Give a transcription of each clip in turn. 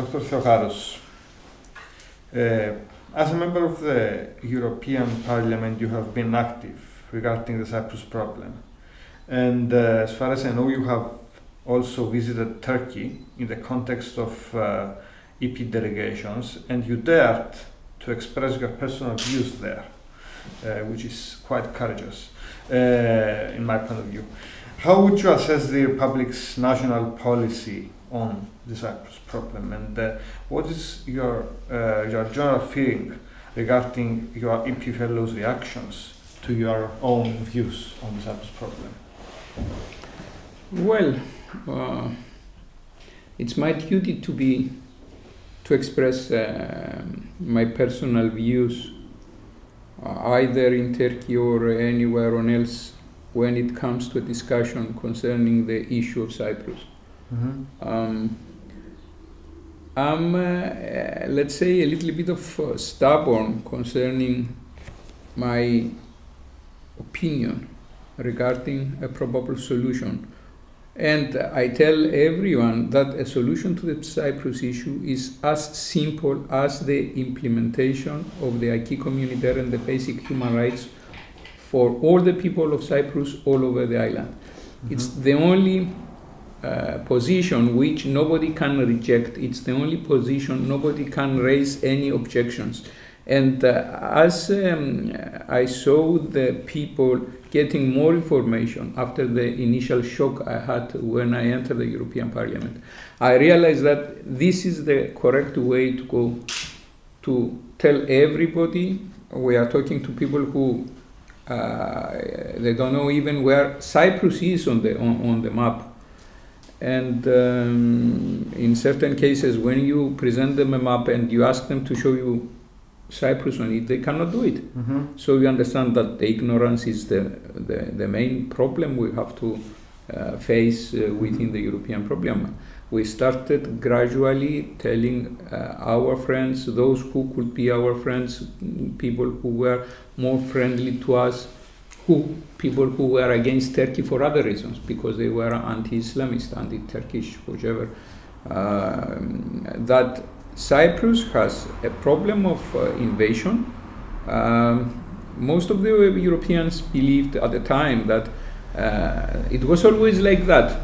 Dr. Theocharous, as a member of the European Parliament, you have been active regarding the Cyprus problem. And as far as I know, you have also visited Turkey in the context of EP delegations, and you dared to express your personal views there, which is quite courageous in my point of view. How would you assess the Republic's national policy on the Cyprus problem, and what is your general feeling regarding your EP fellows' reactions to your own views on the Cyprus problem? Well, it's my duty to express my personal views either in Turkey or anywhere else when it comes to a discussion concerning the issue of Cyprus. Mm-hmm. I'm, let's say, a little bit of stubborn concerning my opinion regarding a probable solution. And I tell everyone that a solution to the Cyprus issue is as simple as the implementation of the acquis communautaire and the basic human rights for all the people of Cyprus all over the island. Mm-hmm. It's the only position which nobody can reject. It's the only position nobody can raise any objections. And as I saw the people getting more information after the initial shock I had when I entered the European Parliament, I realized that this is the correct way to go, to tell everybody. We are talking to people who they don't know even where Cyprus is on the map. And in certain cases, when you present them a map and you ask them to show you Cyprus on it, they cannot do it. Mm-hmm. So you understand that the ignorance is the main problem we have to face within the European problem. We started gradually telling our friends, those who could be our friends, people who were more friendly to us, people who were against Turkey for other reasons, because they were anti-Islamist, anti-Turkish, whichever, that Cyprus has a problem of invasion. Most of the Europeans believed at the time that it was always like that,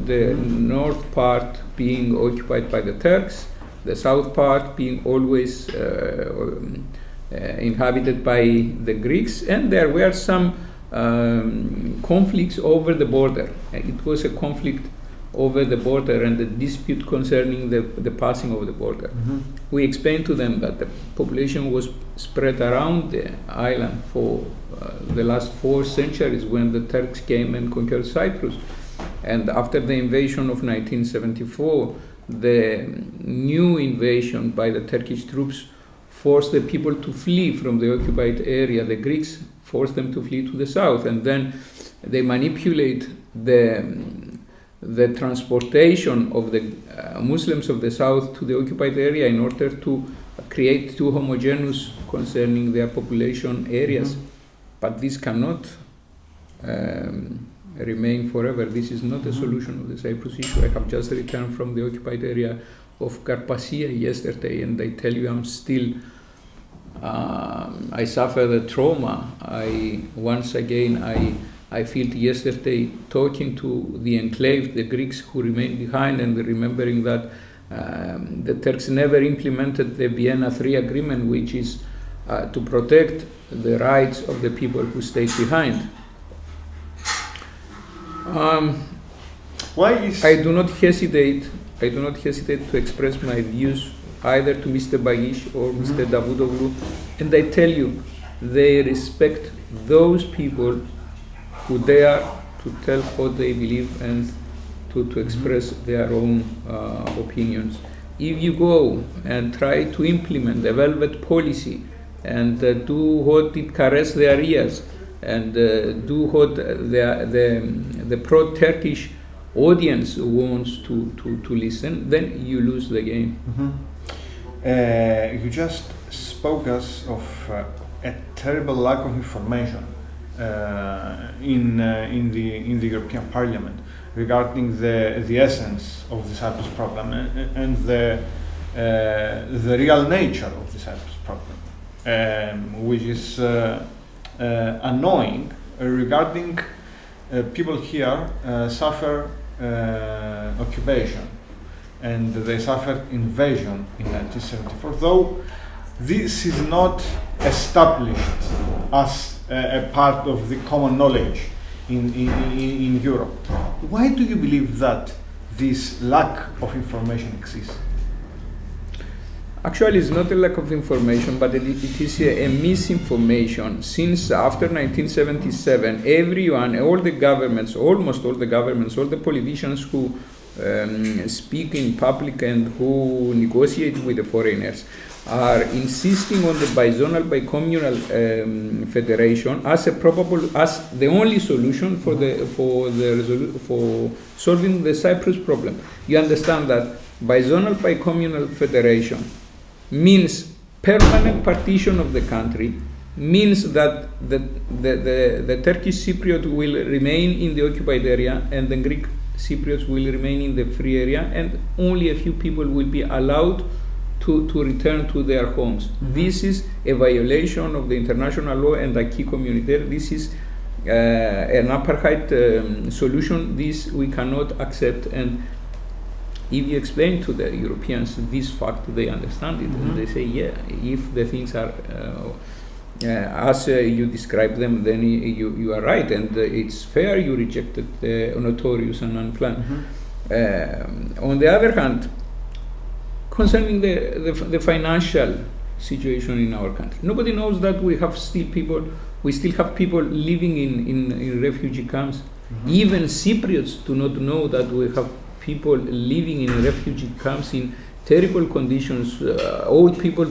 the north part being occupied by the Turks, the south part being always inhabited by the Greeks, and there were some conflicts over the border. It was a conflict over the border and the dispute concerning the passing of the border. Mm-hmm. We explained to them that the population was spread around the island for the last 4 centuries when the Turks came and conquered Cyprus. And after the invasion of 1974, the new invasion by the Turkish troops forced the people to flee from the occupied area. The Greeks forced them to flee to the south, and then they manipulate the transportation of the Muslims of the south to the occupied area in order to create two homogeneous concerning their population areas. Mm-hmm. But this cannot remain forever. This is not a solution of the Cyprus issue. I have just returned from the occupied area of Carpassia yesterday, and I tell you I'm still, I suffer the trauma. Once again, I felt yesterday talking to the enclave, the Greeks who remained behind, and remembering that the Turks never implemented the Vienna III agreement, which is to protect the rights of the people who stayed behind. I do not hesitate to express my views either to Mr. Bagish or Mr. Davutoglu, and I tell you, they respect those people who dare to tell what they believe and to express their own opinions. If you go and try to implement the velvet policy and do what it caresses their ears and do what the pro-Turkish audience wants to listen, then you lose the game. You just spoke us of a terrible lack of information in the European Parliament regarding the essence of the Cyprus problem and the the real nature of the Cyprus problem, which is annoying regarding people here suffer occupation, and they suffered invasion in 1974, though this is not established as a part of the common knowledge in Europe. Why do you believe that this lack of information exists? Actually, it's not a lack of information, but it is a misinformation. Since after 1977, everyone, all the governments, almost all the governments, all the politicians who speak in public and who negotiate with the foreigners are insisting on the bizonal, bicommunal federation as the only solution for solving the Cyprus problem. You understand that bizonal, bicommunal federation means permanent partition of the country, means that the Turkish Cypriot will remain in the occupied area and the Greek Cypriots will remain in the free area, and only a few people will be allowed to return to their homes. Mm-hmm. This is a violation of the international law and acquis communautaire. This is an apartheid solution. This we cannot accept, and if you explain to the Europeans this fact, they understand it. Mm-hmm. And they say, yeah, if the things are as you describe them, then you are right, and it's fair you rejected the notorious and unplanned. Mm-hmm. On the other hand, concerning the financial situation in our country, nobody knows that we still have people living in refugee camps. Mm-hmm. Even Cypriots do not know that we have people living in refugee camps in terrible conditions, old people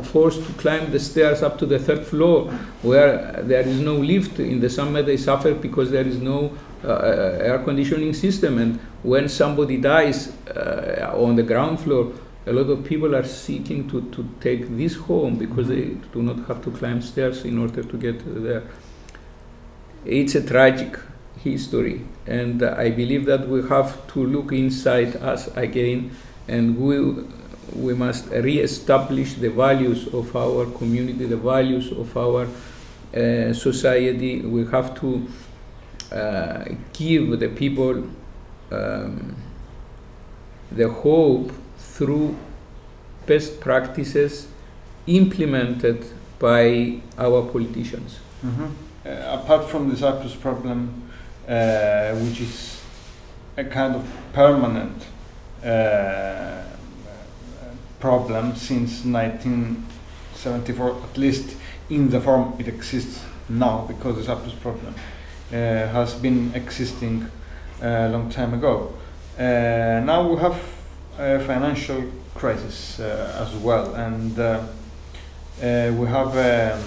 forced to climb the stairs up to the third floor where there is no lift. In the summer they suffer because there is no air conditioning system, and when somebody dies on the ground floor, a lot of people are seeking to take this home because they do not have to climb stairs in order to get there. It's a tragic history, and I believe that we have to look inside us again, and we must re-establish the values of our community, the values of our society. We have to give the people the hope through best practices implemented by our politicians. Mm-hmm. Apart from the Cyprus problem, which is a kind of permanent problem since 1974, at least in the form it exists now, because the Cyprus problem has been existing a long time ago. Now we have a financial crisis as well, and we have a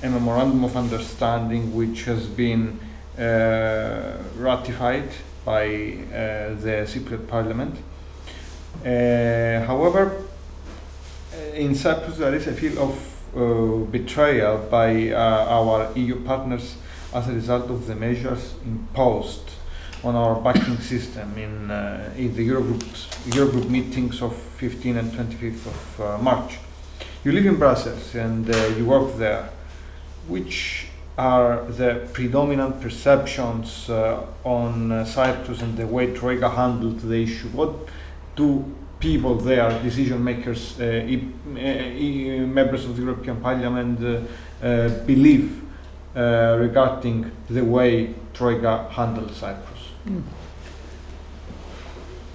memorandum of understanding which has been ratified by the Cypriot Parliament. However, in Cyprus there is a feel of betrayal by our EU partners as a result of the measures imposed on our banking system in the Eurogroup meetings of 15th and 25th of March. You live in Brussels and you work there. Which are the predominant perceptions on Cyprus and the way Troika handled the issue? What do people there, decision makers, members of the European Parliament, believe regarding the way Troika handled Cyprus?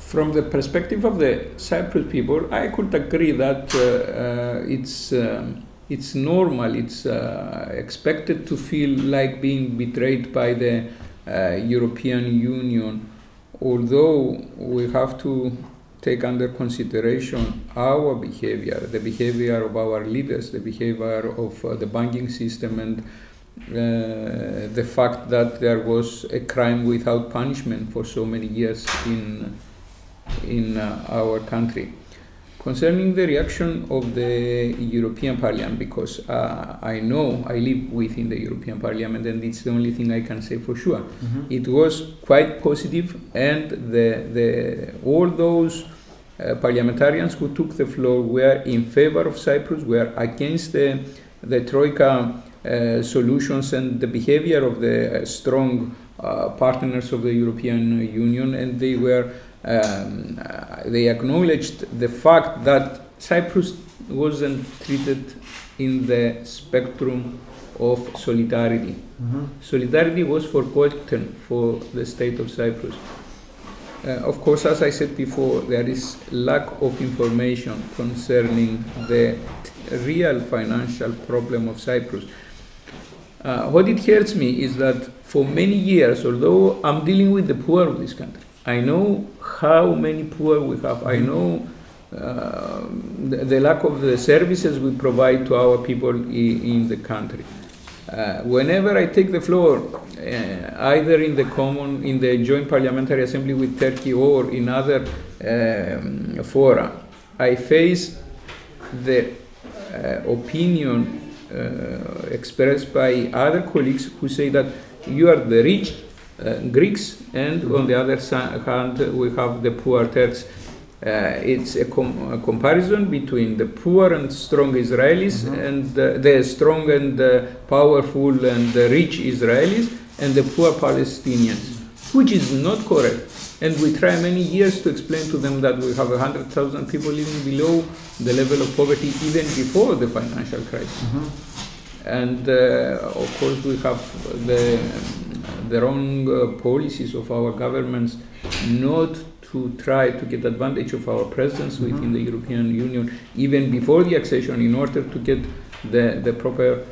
From the perspective of the Cyprus people, I could agree that it's normal, it's expected to feel like being betrayed by the European Union, although we have to take under consideration our behavior, the behavior of our leaders, the behavior of the banking system, and the fact that there was a crime without punishment for so many years in our country. Concerning the reaction of the European Parliament, because I know I live within the European Parliament and it's the only thing I can say for sure. Mm-hmm. It was quite positive, and all those parliamentarians who took the floor were in favor of Cyprus, were against the Troika solutions and the behavior of the strong partners of the European Union, and they were they acknowledged the fact that Cyprus wasn't treated in the spectrum of solidarity. Solidarity was forgotten for the state of Cyprus. Of course, as I said before, there is lack of information concerning the real financial problem of Cyprus. What it hurts me is that for many years, although I'm dealing with the poor of this country, I know how many poor we have, I know the lack of the services we provide to our people in the country. Whenever I take the floor, either in the Joint Parliamentary Assembly with Turkey or in other fora, I face the opinion expressed by other colleagues who say that you are the rich Greeks, and on the other hand we have the poor Turks. It's a comparison between the poor and strong Israelis and the strong and powerful and rich Israelis and the poor Palestinians, which is not correct. And we try many years to explain to them that we have 100,000 people living below the level of poverty even before the financial crisis. And of course we have the wrong policies of our governments not to try to get advantage of our presence within the European Union, even before the accession, in order to get the proper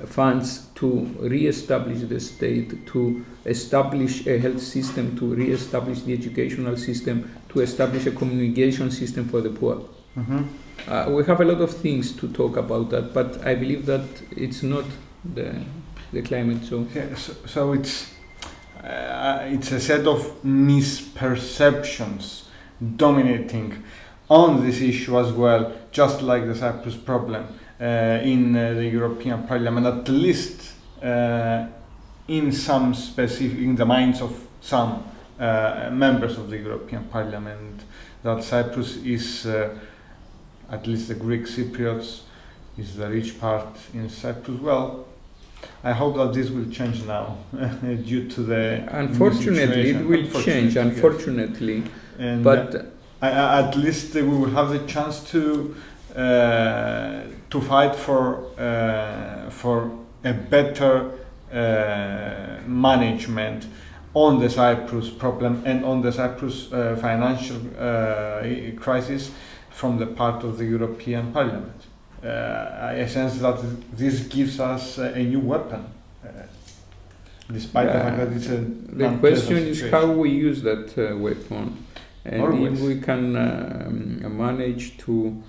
funds to re-establish the state, to establish a health system, to re-establish the educational system, to establish a communication system for the poor. We have a lot of things to talk about that, but I believe that it's not the climate. So, yeah, so it's a set of misperceptions dominating on this issue as well, just like the Cyprus problem in the European Parliament, at least in some specific, in the minds of some members of the European Parliament, that Cyprus is, at least the Greek Cypriots, is the rich part in Cyprus. Well, I hope that this will change now due to the unfortunately it will change, unfortunately, and but at least we will have the chance to fight for a better management on the Cyprus problem and on the Cyprus financial crisis from the part of the European Parliament. I sense that this gives us a new weapon, despite the fact that it's a the question is how we use that weapon, and always. if we can manage to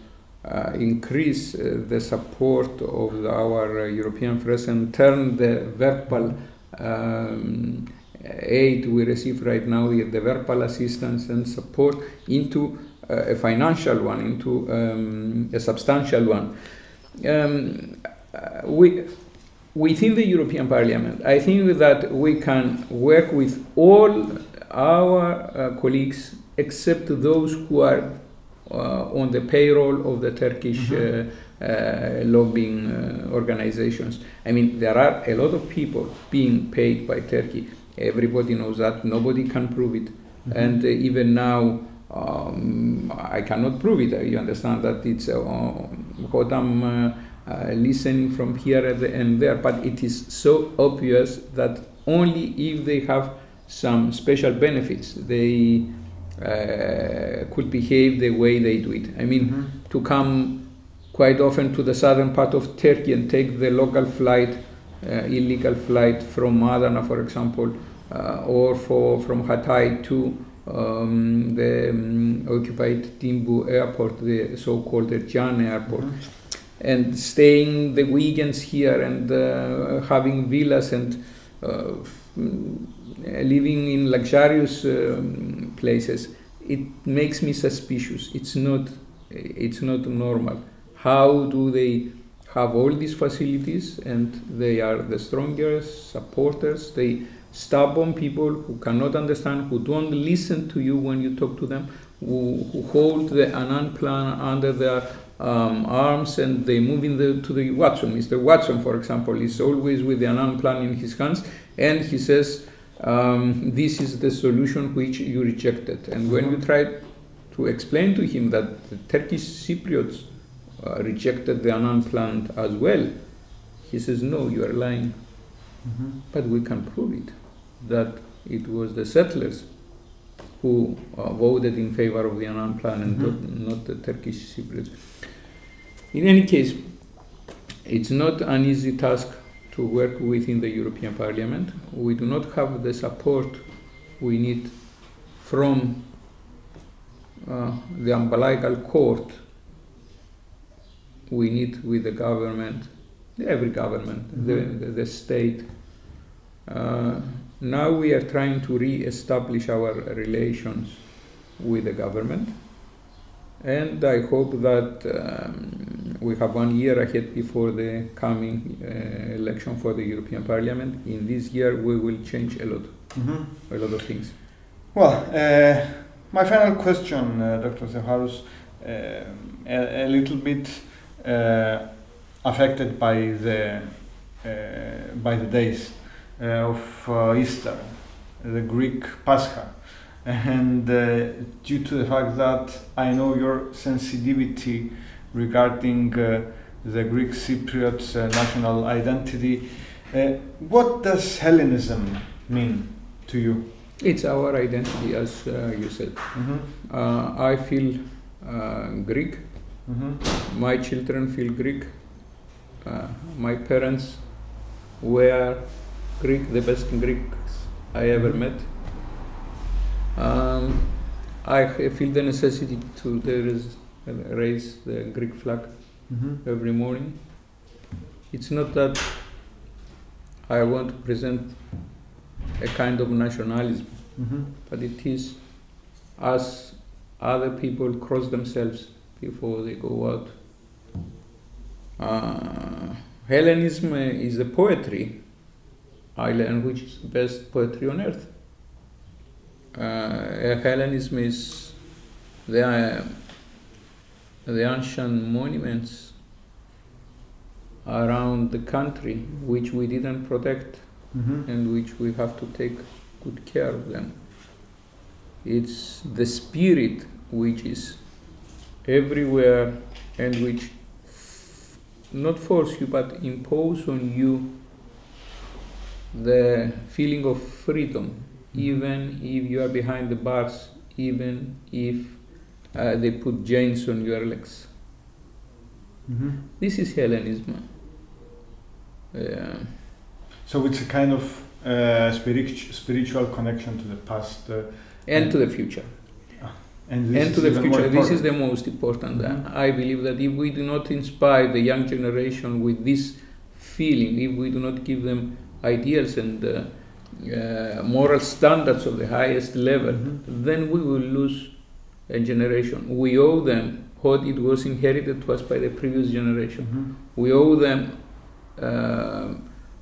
increase the support of our European friends and turn the verbal aid we receive right now, the verbal assistance and support, into a financial one, into a substantial one. Within the European Parliament, I think that we can work with all our colleagues except those who are on the payroll of the Turkish lobbying organizations. I mean, there are a lot of people being paid by Turkey. Everybody knows that. Nobody can prove it. And even now, I cannot prove it. You understand that it's what I'm listening from here and there, but it is so obvious that only if they have some special benefits, they could behave the way they do it. I mean, to come quite often to the southern part of Turkey and take the local flight, illegal flight from Adana, for example, or from Hatay to the occupied Timbu airport, the so-called Ercan airport, and staying the weekends here and having villas and living in luxurious places. It makes me suspicious. It's not normal. How do they have all these facilities and they are the strongest supporters? They stubborn people who cannot understand, who don't listen to you when you talk to them, who hold the Anand plan under their arms, and they move to the Watson. Mr. Watson, for example, is always with the Anand plan in his hands, and he says, this is the solution which you rejected. And when you try to explain to him that the Turkish Cypriots rejected the Anand plan as well, he says, no, you are lying. But we can prove it, that it was the settlers who voted in favor of the Anand plan and not the Turkish Cypriots. In any case, it's not an easy task to work within the European Parliament. We do not have the support we need from the umbilical cord we need with the government, every government, the state. Now we are trying to re-establish our relations with the government, and I hope that we have 1 year ahead before the coming election for the European Parliament. In this year we will change a lot of things. Well, my final question, Dr. Theocharous, a little bit affected by the days of Easter, the Greek Pascha, and due to the fact that I know your sensitivity regarding the Greek Cypriots' national identity, what does Hellenism mean to you? It's our identity, as you said. I feel Greek. My children feel Greek. My parents were Greek, the best Greeks I ever met. I feel the necessity to raise the Greek flag every morning. It's not that I want to present a kind of nationalism, but it is as other people cross themselves before they go out. Hellenism is the poetry I learned, which is the best poetry on earth. Hellenism is the ancient monuments around the country which we didn't protect and which we have to take good care of them. It's the spirit which is everywhere and which not force you but impose on you the feeling of freedom, even if you are behind the bars, even if they put chains on your legs. This is Hellenism. So it's a kind of spiritual connection to the past and to the future. And to the future. This is the most important. I believe that if we do not inspire the young generation with this feeling, if we do not give them ideals and moral standards of the highest level, then we will lose a generation. We owe them what it was inherited to us by the previous generation. We owe them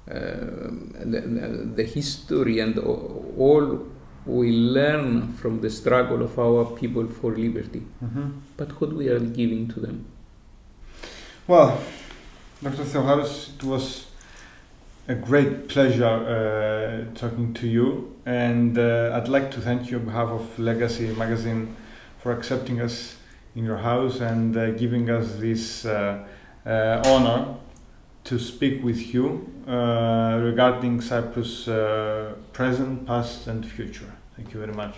the history and all we learn from the struggle of our people for liberty. But what we are giving to them? Well, Dr. Theocharous, it was a great pleasure talking to you, and I'd like to thank you on behalf of Legacy Magazine for accepting us in your house and giving us this honor to speak with you regarding Cyprus' present, past and future. Thank you very much.